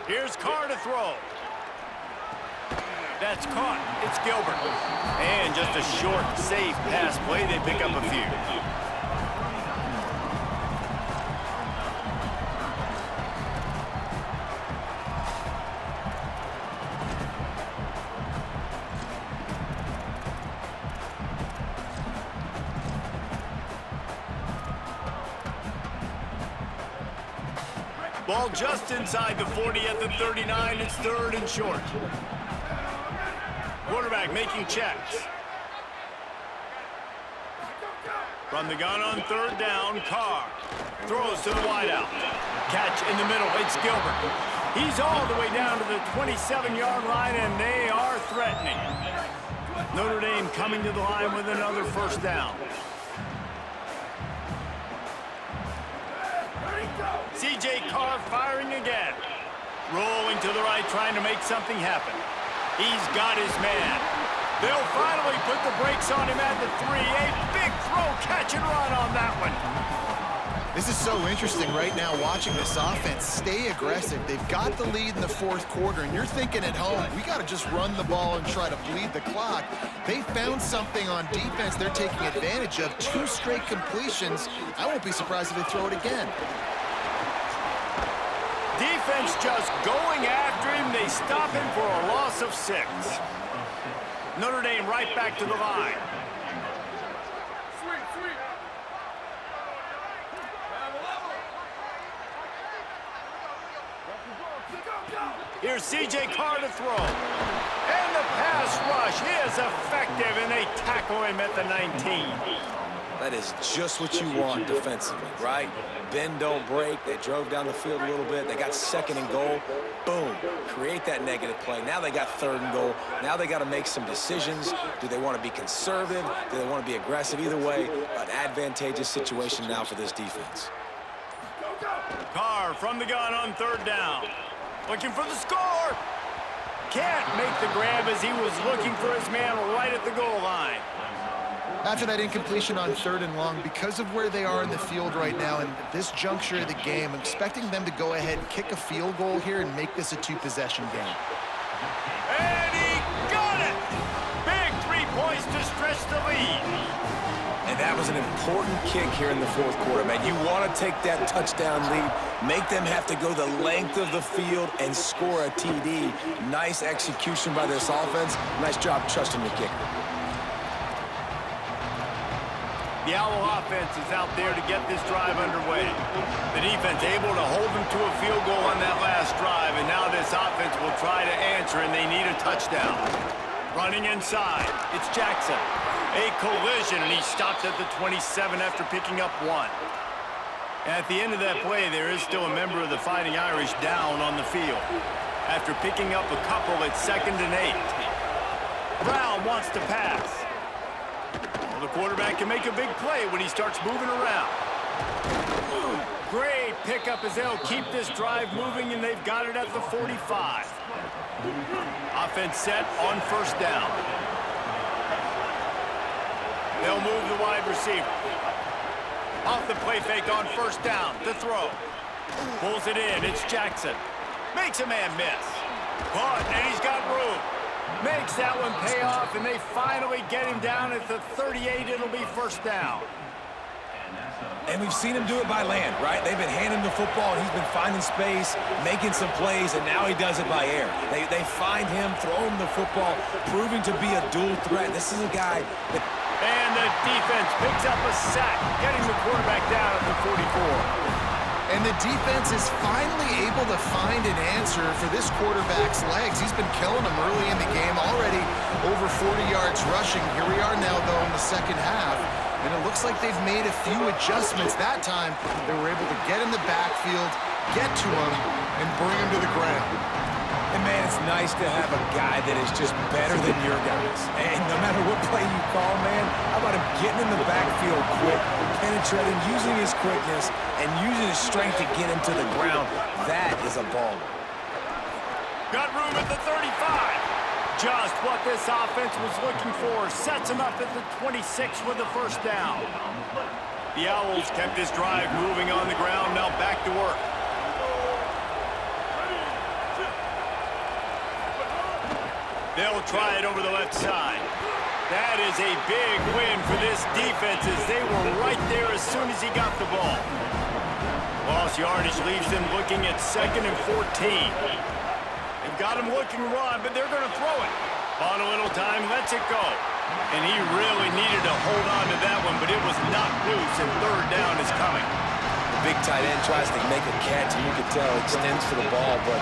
Here's Carr to throw. That's caught. It's Gilbert. And just a short, safe pass play. They pick up a few. Ball just inside the 40 at the 39. It's third and short. Quarterback making checks. From the gun on third down, Carr throws to the wideout. Catch in the middle. It's Gilbert. He's all the way down to the 27-yard line, and they are threatening. Notre Dame coming to the line with another first down. C.J. Carr firing again. Rolling to the right, trying to make something happen. He's got his man. They'll finally put the brakes on him at the 3. A big throw, catch and run on that one. This is so interesting right now watching this offense stay aggressive. They've got the lead in the fourth quarter, and you're thinking at home, we got to just run the ball and try to bleed the clock. They found something on defense they're taking advantage of. 2 straight completions. I won't be surprised if they throw it again. Defense just going after him. They stop him for a loss of 6. Notre Dame right back to the line. Here's C.J. Carr to throw. And the pass rush is effective, and they tackle him at the 19. That is just what you want defensively, right? Bend, don't break. They drove down the field a little bit. They got second and goal. Boom. Create that negative play. Now they got third and goal. Now they got to make some decisions. Do they want to be conservative? Do they want to be aggressive? Either way, an advantageous situation now for this defense. Carr from the gun on third down. Looking for the score. Can't make the grab as he was looking for his man right at the goal line. After that incompletion on third and long, because of where they are in the field right now and this juncture of the game, I'm expecting them to go ahead and kick a field goal here and make this a 2-possession game. And he got it! Big 3 points to stretch the lead. And that was an important kick here in the fourth quarter, man. You want to take that touchdown lead, make them have to go the length of the field and score a TD. Nice execution by this offense. Nice job trusting the kicker. The Owl offense is out there to get this drive underway. The defense able to hold them to a field goal on that last drive, and now this offense will try to answer, and they need a touchdown. Running inside, it's Jackson. A collision, and he stopped at the 27 after picking up 1. At the end of that play, there is still a member of the Fighting Irish down on the field. After picking up a couple at 2nd and 8. Brown wants to pass. Well, the quarterback can make a big play when he starts moving around. Great pickup as they'll keep this drive moving, and they've got it at the 45. Offense set on first down. They'll move the wide receiver. Off the play fake on first down. The throw. Pulls it in. It's Jackson. Makes a man miss. Caught, and he's got room. Makes that one pay off, and they finally get him down at the 38. It'll be first down. And we've seen him do it by land, right? They've been handing the football, and he's been finding space, making some plays, and now he does it by air. They find him, throw him the football, proving to be a dual threat. This is a guy that... And the defense picks up a sack, getting the quarterback down at the 44. And the defense is finally able to find an answer for this quarterback's legs. He's been killing them early in the game, already over 40 yards rushing. Here we are now, though, in the second half. And it looks like they've made a few adjustments. That time, they were able to get in the backfield, get to him, and bring him to the ground. And, man, it's nice to have a guy that is just better than your guys. And no matter what play you call, man, how about him getting in the backfield quick, penetrating, using his quickness, and using his strength to get him to the ground. That is a ball. Got room at the 35. Just what this offense was looking for. Sets him up at the 26 with the first down. The Owls kept this drive moving on the ground. Now back to work. They'll try it over the left side. That is a big win for this defense as they were right there as soon as he got the ball. Lost yardage leaves them looking at 2nd and 14. They've got him looking to run, but they're going to throw it. On a little time, lets it go. And he really needed to hold on to that one, but it was knocked loose, and 3rd down is coming. The big tight end tries to make a catch, and you can tell it extends for the ball, but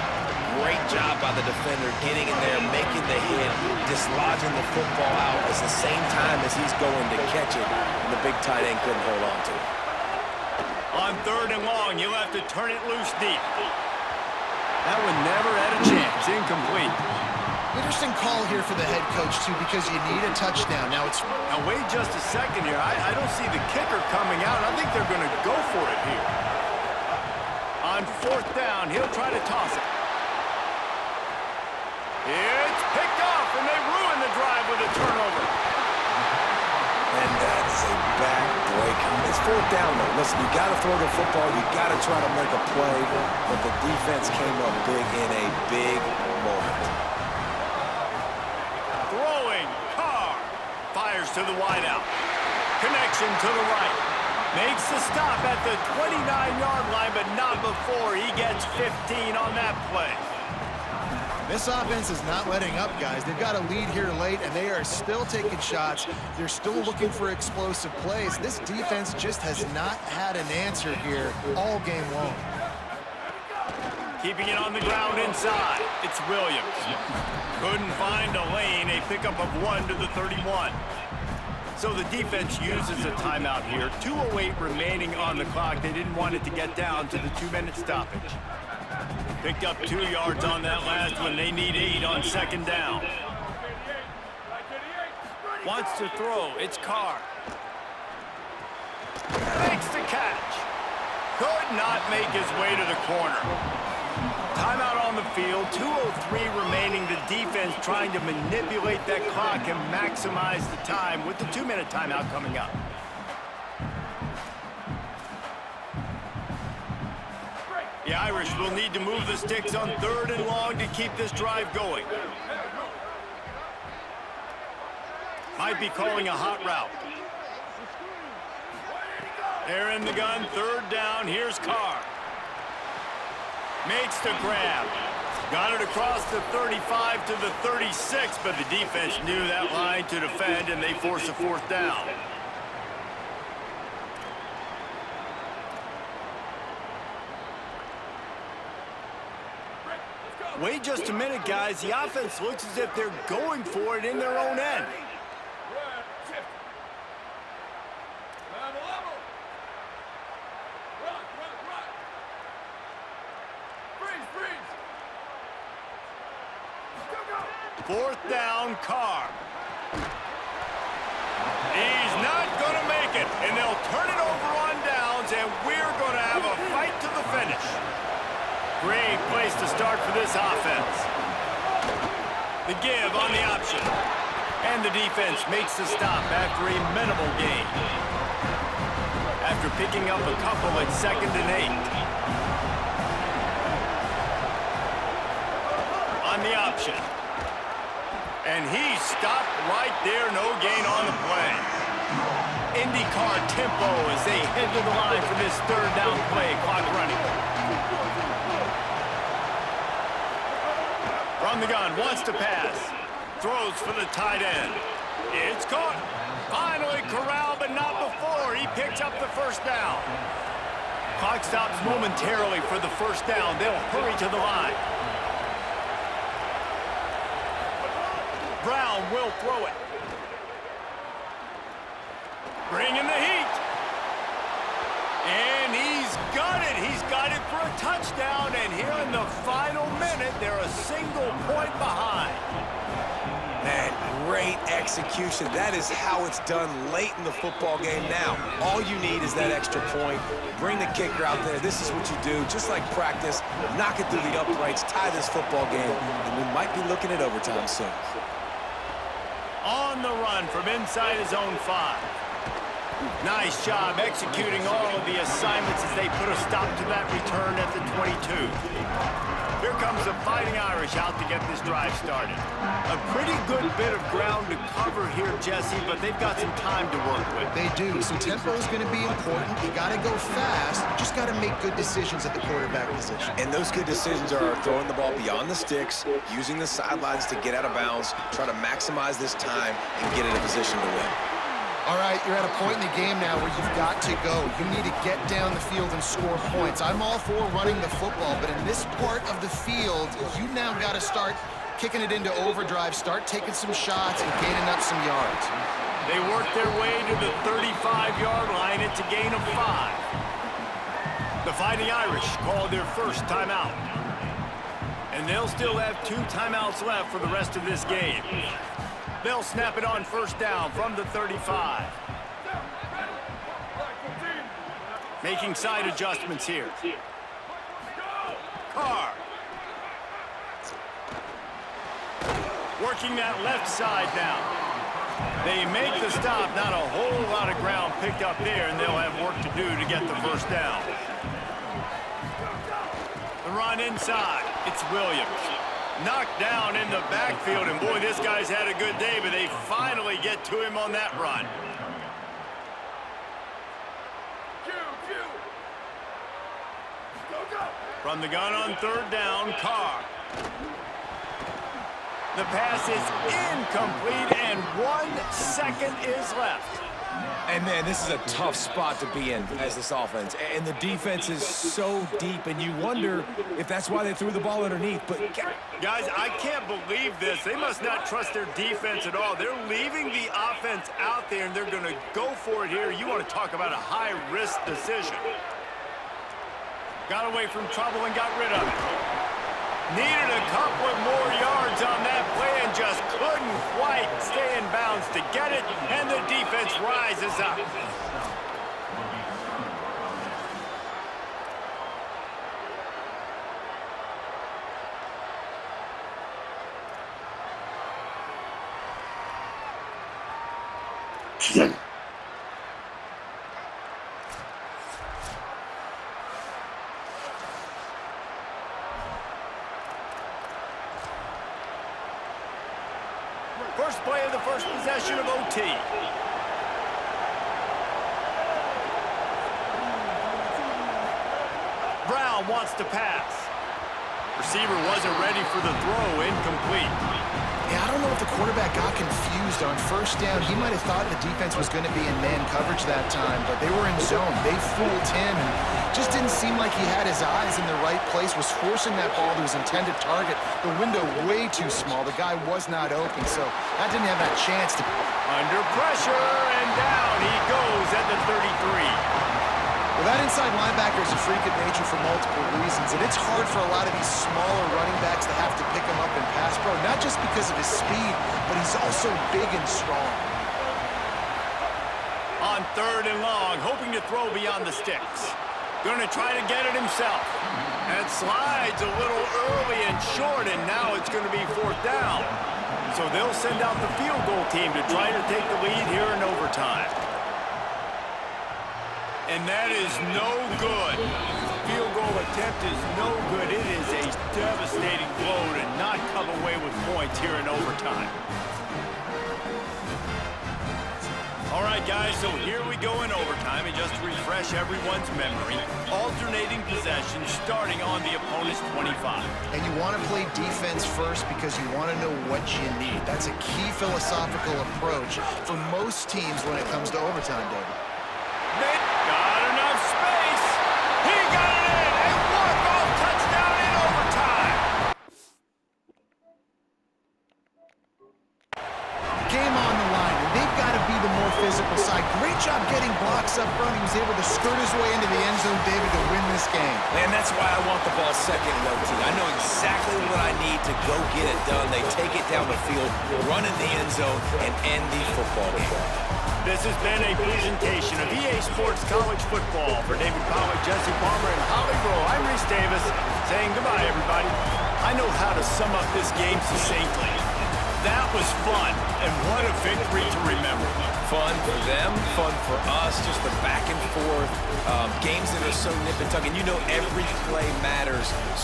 great job by the defender getting in there, making the hit, dislodging the football out at the same time as he's going to catch it, and the big tight end couldn't hold on to it. On 3rd and long, you'll have to turn it loose deep. That one never had a chance. Incomplete. Interesting call here for the head coach, too, because you need a touchdown. Now, wait just a second here. I don't see the kicker coming out. I think they're going to go for it here. On 4th down, he'll try to toss it. It's picked off, and they ruin the drive with a turnover. And that's a back breaker. It's 4th down, though. Listen, you got to throw the football. You got to try to make a play, but the defense came up big in a big moment. Fires to the wideout. Connection to the right. Makes the stop at the 29-yard line, but not before he gets 15 on that play. This offense is not letting up, guys. They've got a lead here late, and they are still taking shots. They're still looking for explosive plays. This defense just has not had an answer here all game long. Keeping it on the ground inside. It's Williams. Couldn't find a lane. A pickup of 1 to the 31. So the defense uses a timeout here. 2:08 remaining on the clock. They didn't want it to get down to the 2-minute stoppage. Picked up 2 yards on that last one. They need 8 on 2nd down. Wants to throw. It's Carr. Makes the catch. Could not make his way to the corner. Timeout on the field, 2:03 remaining. The defense trying to manipulate that clock and maximize the time with the 2-minute timeout coming up. The Irish will need to move the sticks on 3rd and long to keep this drive going. Might be calling a hot route. They're in the gun, 3rd down. Here's Carr. Makes the grab. Got it across the 35 to the 36, but the defense knew that line to defend, and they force a 4th down. Wait just a minute, guys. The offense looks as if they're going for it in their own end. Fourth down, Carr. He's not going to make it, and they'll turn it over on downs, and we're going to have a fight to the finish. Great place to start for this offense. The give on the option. And the defense makes the stop after a minimal gain. After picking up a couple at 2nd and 8. On the option. And he stopped right there, no gain on the play. IndyCar tempo as they head to the line for this 3rd down play, clock running. From the gun, wants to pass. Throws for the tight end. It's caught. Finally corralled, but not before. He picks up the 1st down. Clock stops momentarily for the 1st down. They'll hurry to the line. Brown will throw it. Bringing the heat. And he's got it. He's got it for a touchdown. And here in the final minute, they're a single point behind. Man, great execution. That is how it's done late in the football game. Now, all you need is that extra point. Bring the kicker out there. This is what you do. Just like practice, knock it through the uprights, tie this football game, and we might be looking at overtime soon. On the run from inside his own 5. Nice job executing all of the assignments as they put a stop to that return at the 22. Here comes the Fighting Irish out to get this drive started. A pretty good bit of ground to cover here, Jesse, but they've got some time to work with. They do, so tempo is going to be important. You got to go fast. You just got to make good decisions at the quarterback position. And those good decisions are throwing the ball beyond the sticks, using the sidelines to get out of bounds, try to maximize this time and get in a position to win. All right, you're at a point in the game now where you've got to go. You need to get down the field and score points. I'm all for running the football, but in this part of the field, you now got to start kicking it into overdrive, start taking some shots and gaining up some yards. They work their way to the 35-yard line. It's a gain of 5. The Fighting Irish called their first timeout. And they'll still have 2 timeouts left for the rest of this game. They'll snap it on first down from the 35. Making side adjustments here. Carr. Working that left side now. They make the stop. Not a whole lot of ground picked up there, and they'll have work to do to get the first down. The run inside. It's Williams. Knocked down in the backfield, and boy, this guy's had a good day, but they finally get to him on that run. From the gun on third down, Carr. The pass is incomplete, and 1 second is left. And, man, this is a tough spot to be in as this offense. And the defense is so deep, and you wonder if that's why they threw the ball underneath. But guys, I can't believe this. They must not trust their defense at all. They're leaving the offense out there, and they're going to go for it here. You want to talk about a high-risk decision. Got away from trouble and got rid of it. Needed a couple of more yards on that play and just couldn't quite stay in bounds to get it, and the defense rises up. First play of the first possession of OT. Brown wants to pass. Receiver wasn't ready for the throw, incomplete. Yeah, I don't know if the quarterback got confused on first down. He might have thought the defense was going to be in man coverage that time, but they were in zone. They fooled him and just didn't seem like he had his eyes in the right place, was forcing that ball to his intended target. The window way too small. The guy was not open, so that didn't have that chance to... Under pressure, and down he goes at the 33. Well, that inside linebacker is a freak of nature for multiple reasons, and it's hard for a lot of these smaller running backs to have to pick him up in pass pro, not just because of his speed, but he's also big and strong. On third and long, hoping to throw beyond the sticks. Going to try to get it himself. And slides a little early and short, and now it's going to be fourth down. So they'll send out the field goal team to try to take the lead here in overtime. And that is no good. Field goal attempt is no good. It is a devastating blow to not come away with points here in overtime. All right, guys, so here we go in overtime. And just to refresh everyone's memory, alternating possession starting on the opponent's 25. And you want to play defense first because you want to know what you need. That's a key philosophical approach for most teams when it comes to overtime, David. Got enough space. He got it in. A walk-off touchdown in overtime. Game on the line, and they've got to be the more physical side. Great job getting blocks up front. He was able to skirt his way into the end zone, David, to win this game. Man, that's why I want the ball second and OT. I know exactly what I need to go get it done. They take it down the field, run in the end zone, and end the football game. This has been a presentation of EA Sports College Football. For David Pollack, Jesse Palmer, and Holly Bro, I'm Reese Davis, saying goodbye, everybody. I know how to sum up this game succinctly. That was fun, and what a victory to remember. Fun for them, fun for us, just the back and forth, games that are so nip and tuck, and you know every play matters so